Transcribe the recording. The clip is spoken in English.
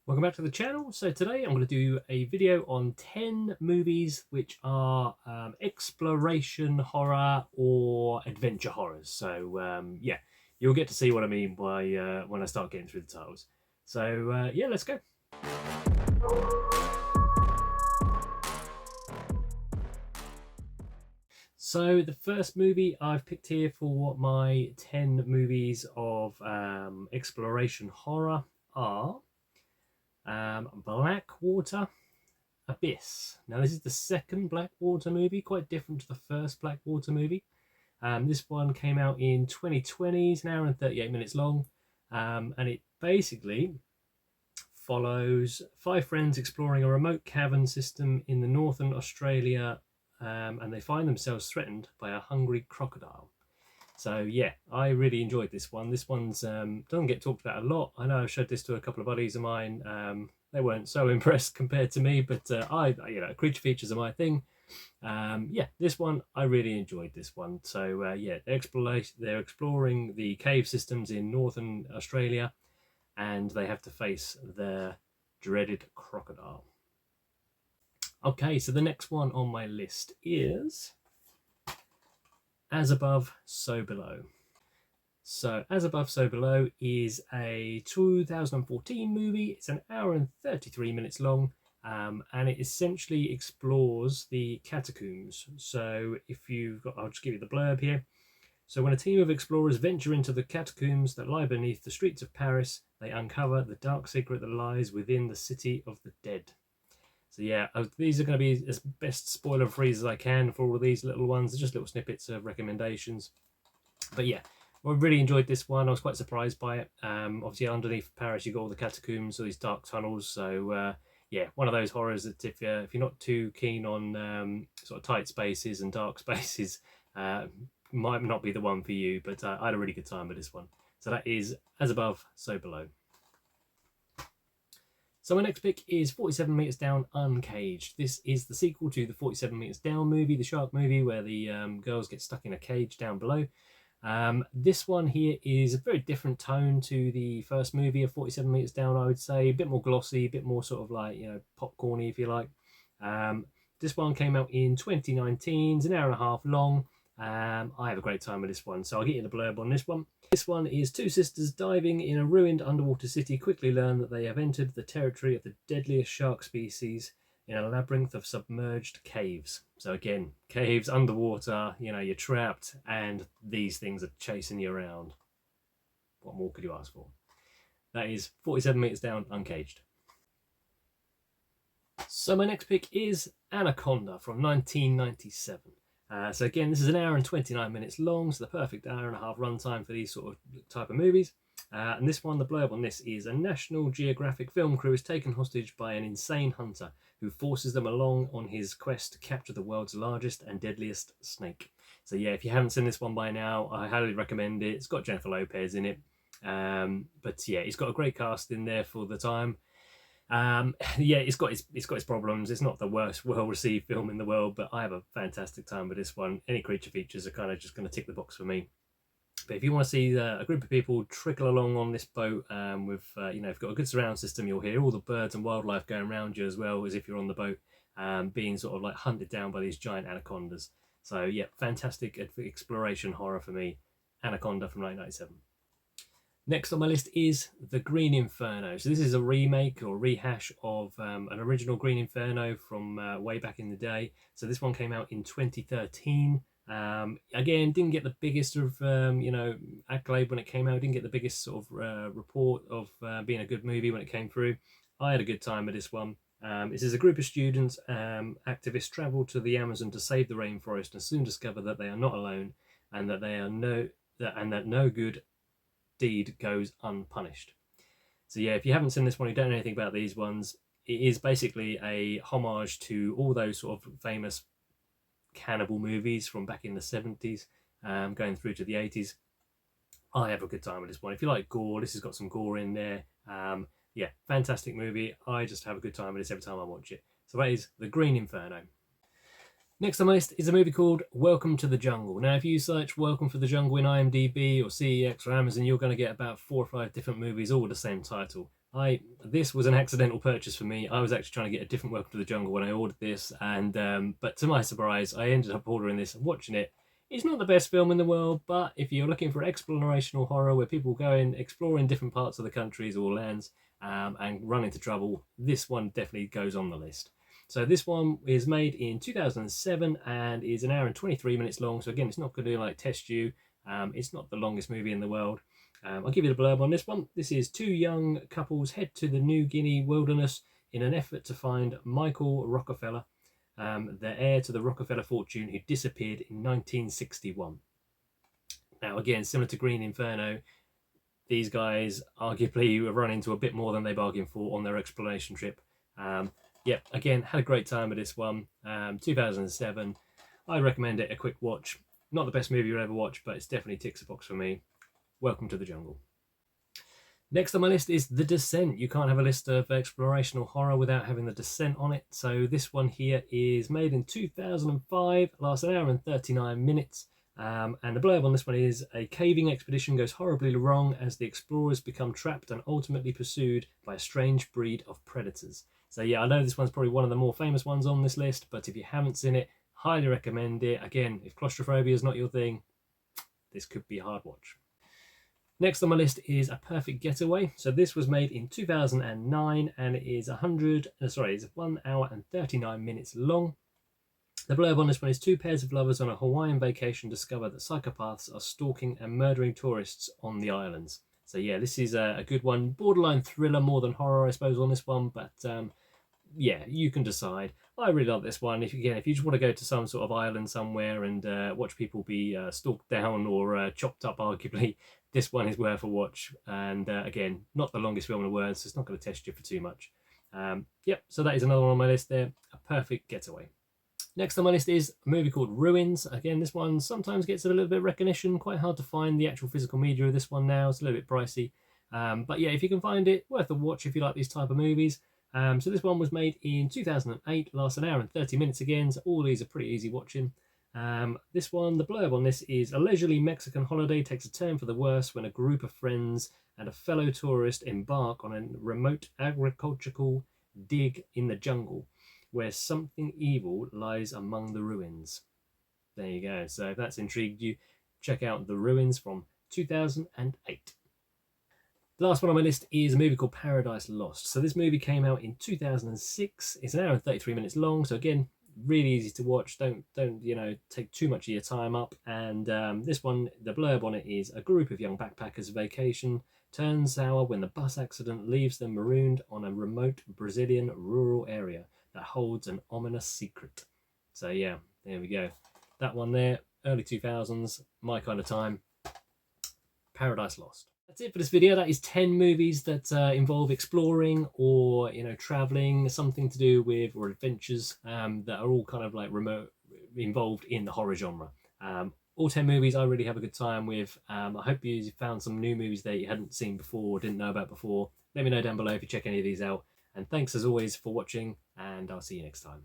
Welcome back to the channel. So today I'm going to do a video on 10 movies which are exploration horror or adventure horrors. So yeah, you'll get to see what I mean by when I start getting through the titles. So yeah, let's go. So the first movie I've picked here for my 10 movies of exploration horror are Blackwater Abyss. Now this is the second Blackwater movie, quite different to the first Blackwater movie. This one came out in 2020, it's an hour and 38 minutes long, and it basically follows 5 friends exploring a remote cavern system in the northern Australia, and they find themselves threatened by a hungry crocodile. So yeah, I really enjoyed this one. This one's doesn't get talked about a lot. I know I've showed this to a couple of buddies of mine. They weren't so impressed compared to me, but creature features are my thing. Yeah, this one I really enjoyed this one. So yeah, they're exploring the cave systems in northern Australia, and they have to face their dreaded crocodile. Okay, so the next one on my list is As Above, So Below. So As Above, So Below is a 2014 movie. It's an hour and 33 minutes long, and it essentially explores the catacombs. So if you've got, I'll just give you the blurb here. So when a team of explorers venture into the catacombs that lie beneath the streets of Paris, they uncover the dark secret that lies within the city of the dead. So yeah, these are going to be as best spoiler free as I can for all of these little ones. They're just little snippets of recommendations. But yeah, I really enjoyed this one. I was quite surprised by it. Obviously underneath Paris, you've got all the catacombs, all these dark tunnels. So yeah, one of those horrors that if you're not too keen on sort of tight spaces and dark spaces, might not be the one for you. But I had a really good time with this one. So that is As Above, So Below. So my next pick is 47 Meters Down Uncaged. This is the sequel to the 47 Meters Down movie, the shark movie, where the girls get stuck in a cage down below. This one here is a very different tone to the first movie of 47 Meters Down, I would say. A bit more glossy, a bit more sort of like, popcorny, if you like. This one came out in 2019. It's an hour and a half long. I have a great time with this one, so I'll get you the blurb on this one. This one is 2 sisters diving in a ruined underwater city quickly learn that they have entered the territory of the deadliest shark species in a labyrinth of submerged caves. So again, caves underwater, you're trapped and these things are chasing you around. What more could you ask for? That is 47 Meters Down Uncaged. So my next pick is Anaconda from 1997. So again, this is an hour and 29 minutes long, so the perfect hour and a half runtime for these sort of type of movies. And this one, the blurb on this is: a National Geographic film crew is taken hostage by an insane hunter who forces them along on his quest to capture the world's largest and deadliest snake. So yeah, if you haven't seen this one by now, I highly recommend it. It's got Jennifer Lopez in it. But yeah, it's got a great cast in there for the time. Yeah, it's got its problems. It's not the worst well-received film in the world, but I have a fantastic time with this one. Any creature features are kind of just going to tick the box for me. But if you want to see a group of people trickle along on this boat with, if you've got a good surround system, you'll hear all the birds and wildlife going around you as well as if you're on the boat, being sort of like hunted down by these giant anacondas. So yeah, fantastic exploration horror for me. Anaconda from 1997. Next on my list is The Green Inferno. So this is a remake or rehash of an original Green Inferno from way back in the day. So this one came out in 2013. Again, didn't get the biggest of accolade when it came out. Didn't get the biggest sort of report of being a good movie when it came through. I had a good time with this one. This is a group of students, activists travel to the Amazon to save the rainforest and soon discover that they are not alone and that no good deed goes unpunished. So yeah, if you haven't seen this one, you don't know anything about these ones, it is basically a homage to all those sort of famous cannibal movies from back in the 70s, going through to the 80s. I have a good time with this one. If you like gore, this has got some gore in there. Yeah, fantastic movie. I just have a good time with this every time I watch it. So that is The Green Inferno. Next on my list is a movie called Welcome to the Jungle. Now, if you search Welcome for the Jungle in IMDb or CEX or Amazon, you're going to get about 4 or 5 different movies, all with the same title. This was an accidental purchase for me. I was actually trying to get a different Welcome to the Jungle when I ordered this, and but to my surprise, I ended up ordering this and watching it. It's not the best film in the world, but if you're looking for explorational horror where people go in exploring different parts of the countries or lands and run into trouble, this one definitely goes on the list. So this one is made in 2007 and is an hour and 23 minutes long. So again, it's not going to like test you. It's not the longest movie in the world. I'll give you the blurb on this one. This is two young couples head to the New Guinea wilderness in an effort to find Michael Rockefeller, the heir to the Rockefeller fortune who disappeared in 1961. Now again, similar to Green Inferno, these guys arguably run into a bit more than they bargained for on their exploration trip. Yep, again, had a great time with this one. 2007. I recommend it, a quick watch. Not the best movie you'll ever watch, but it's definitely ticks a box for me. Welcome to the Jungle. Next on my list is The Descent. You can't have a list of explorational horror without having The Descent on it. So this one here is made in 2005, lasts an hour and 39 minutes. And the blurb on this one is: a caving expedition goes horribly wrong as the explorers become trapped and ultimately pursued by a strange breed of predators. So yeah, I know this one's probably one of the more famous ones on this list, but if you haven't seen it, highly recommend it. Again, if claustrophobia is not your thing, this could be a hard watch. Next on my list is A Perfect Getaway. So this was made in 2009 and it is 1 hour and 39 minutes long. The blurb on this one is: two pairs of lovers on a Hawaiian vacation discover that psychopaths are stalking and murdering tourists on the islands. So yeah, this is a good one. Borderline thriller more than horror, I suppose, on this one, but yeah, you can decide. I really love this one. If you just want to go to some sort of island somewhere and watch people be stalked down or chopped up, arguably, this one is worth a watch. And again, not the longest film in the world, so it's not going to test you for too much. Yep, so that is another one on my list there, A Perfect Getaway. Next on my list is a movie called Ruins. Again, this one sometimes gets a little bit of recognition. Quite hard to find the actual physical media of this one now. It's a little bit pricey. But yeah, if you can find it, worth a watch if you like these type of movies. So this one was made in 2008, lasts an hour and 30 minutes again, so all these are pretty easy watching. This one, the blurb on this is: a leisurely Mexican holiday takes a turn for the worse when a group of friends and a fellow tourist embark on a remote agricultural dig in the jungle, where something evil lies among the ruins. There you go. So if that's intrigued you, check out The Ruins from 2008. The last one on my list is a movie called Paradise Lost. So this movie came out in 2006. It's an hour and 33 minutes long. So again, really easy to watch. Don't take too much of your time up. And this one, the blurb on it is: a group of young backpackers vacation turns sour when the bus accident leaves them marooned on a remote Brazilian rural area that holds an ominous secret. So yeah, there we go. That one there, early 2000s, my kind of time. Paradise Lost. That's it for this video. That is 10 movies that involve exploring or traveling, something to do with, or adventures that are all kind of like involved in the horror genre. All 10 movies I really have a good time with. I hope you found some new movies that you hadn't seen before or didn't know about before. Let me know down below if you check any of these out. And thanks as always for watching, and I'll see you next time.